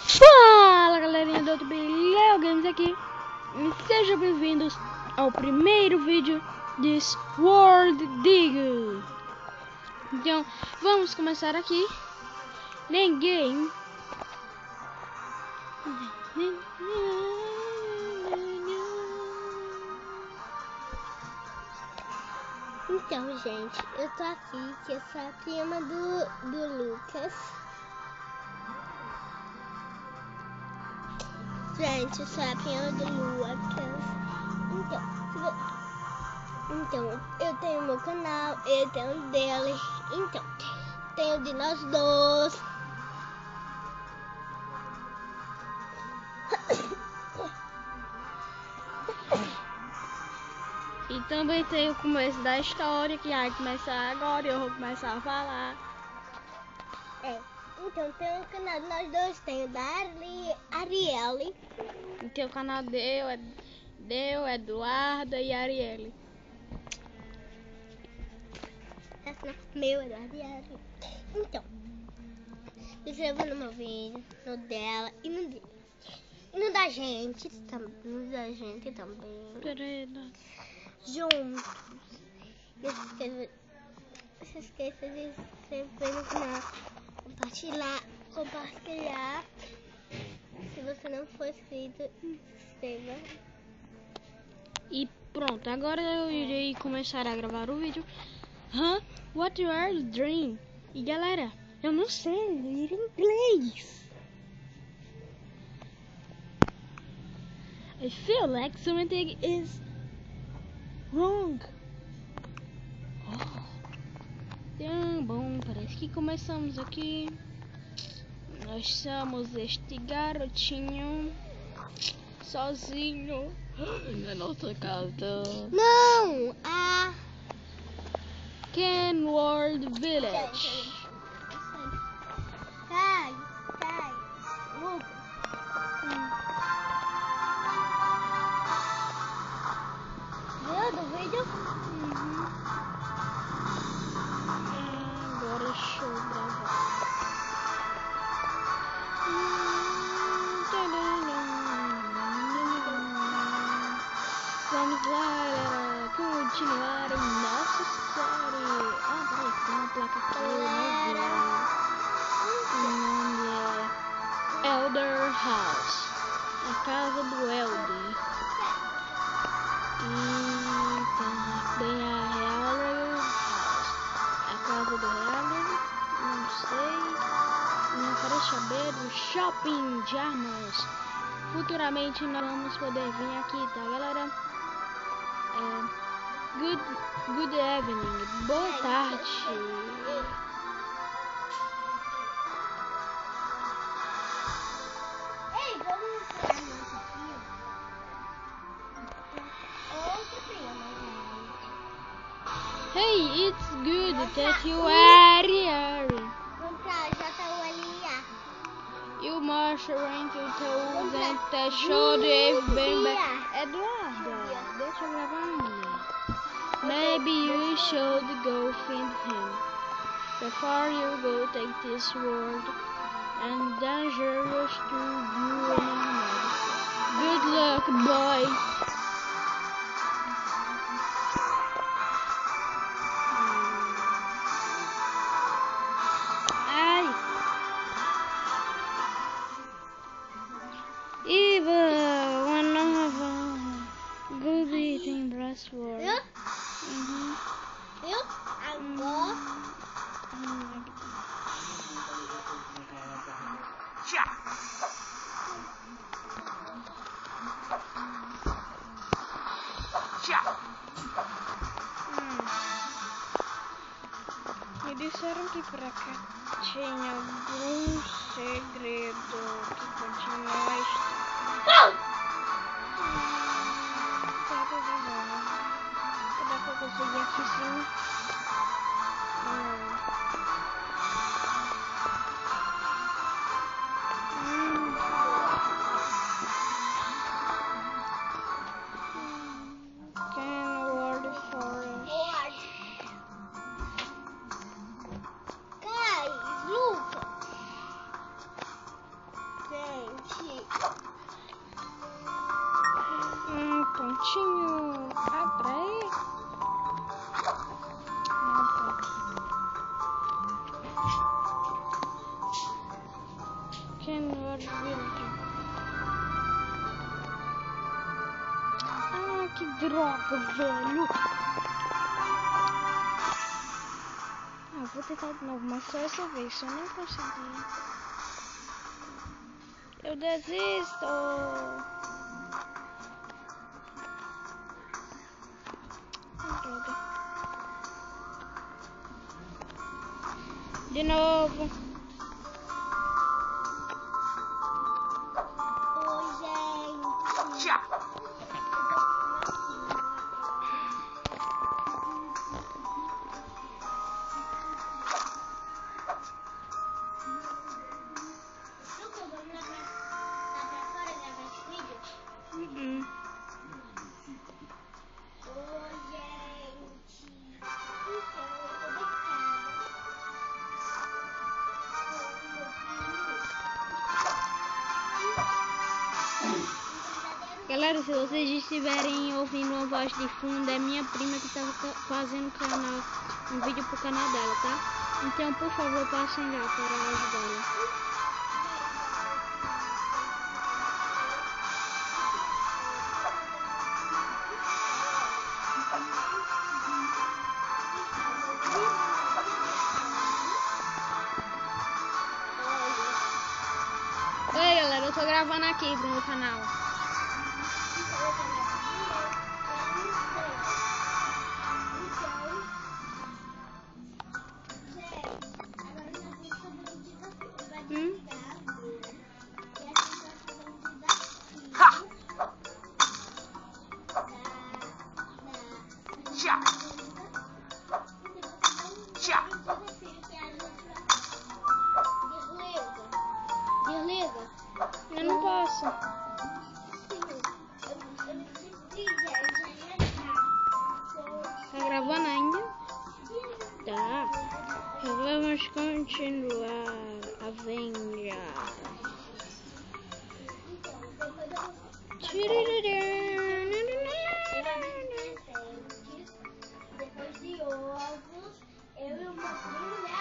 Fala galerinha do YouTube, Leo Games aqui e sejam bem-vindos ao primeiro vídeo de Sword Dig. Então vamos começar aqui. Ninguém. Então, gente, eu tô aqui, que eu sou a prima do Lucas. Gente, eu sou a prima do Lucas. Então, eu tenho meu canal, eu tenho o dele. Então, tenho de nós dois. E também tem o começo da história que vai começar agora e eu vou começar a falar. Então tem o canal de nós dois, tem o da Arielle. E tem o canal Deu, Eduarda e Arielle. Meu é da Arielle. Então, se inscreva no meu vídeo, no dela e no dele. E no da gente também. Peraí, Juntos. Não se esqueça de se inscrever no canal. Compartilhar. Se você não for inscrito, se inscreva. E pronto, agora eu irei começar a gravar o vídeo. What you are doing? E galera, eu não sei ler inglês. I feel like something is wrong. Então, bom, parece que começamos aqui. Nós somos este garotinho sozinho na nossa casa. Não! A Kenworth Village. Cai, Lucas. Viu do vídeo? Agora deixa eu gravar. Vamos lá, galera, continuar em nossa série. Peraí, tem uma placa aqui, eu não vi. O nome é Elder House, a casa do Elder. E tem bem a Elder House, a casa do Elder, não sei. Não quero saber do shopping de armas. Futuramente nós vamos poder vir aqui, tá, galera? Good evening, boa tarde. Ei, vamos entrar nesse filme. Outro filme. Hey, it's good that you are here. Vamos pra JULA. You must rent to toes and the show bem Eduarda, deixa eu gravar ainda. Maybe you should go find him. Before you go, take this word and dangerous to you and another. Good luck, boy. Ai. Eva, one of good eating breastword. Viu? Viu? Agora. Me disseram que pra cá tinha algum segredo que continua Será que eu consegui aqui em cima? Kenworth Forest. Cai, Lucas. Cai. Pontinho atrás. Kenworth Village. Ah, que droga, velho. Vou tentar de novo, mas só essa vez, se eu não conseguir, eu desisto. Droga. De novo. Oi, gente. Galera, se vocês estiverem ouvindo uma voz de fundo, é minha prima que tá fazendo um vídeo pro canal dela, tá? Então, por favor, passem lá para ajudá-la. Oi, galera, eu tô gravando aqui pro meu canal. Eu não posso. Tá gravando ainda? Tá. Vamos continuar a venjar. Depois de ovos, eu e o meu primo, né?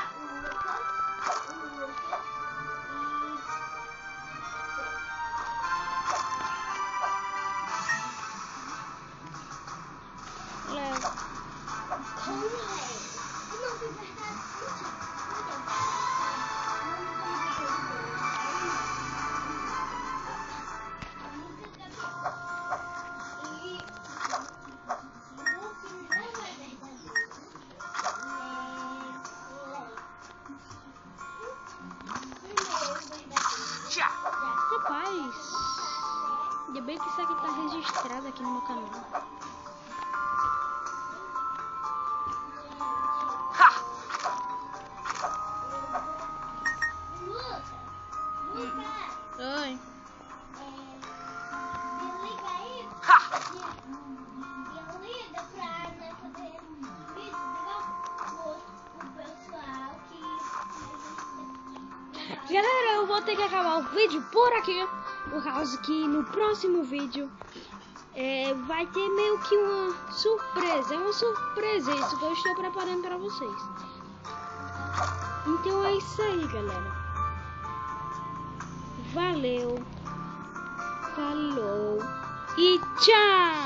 Rapaz, ainda bem que isso aqui tá registrado aqui no meu canal. Oi. Galera, eu vou ter que acabar o vídeo por aqui, por causa que no próximo vídeo vai ter meio que uma surpresa. É uma surpresa isso que eu estou preparando para vocês. Então é isso aí, galera. Valeu, falou e tchau!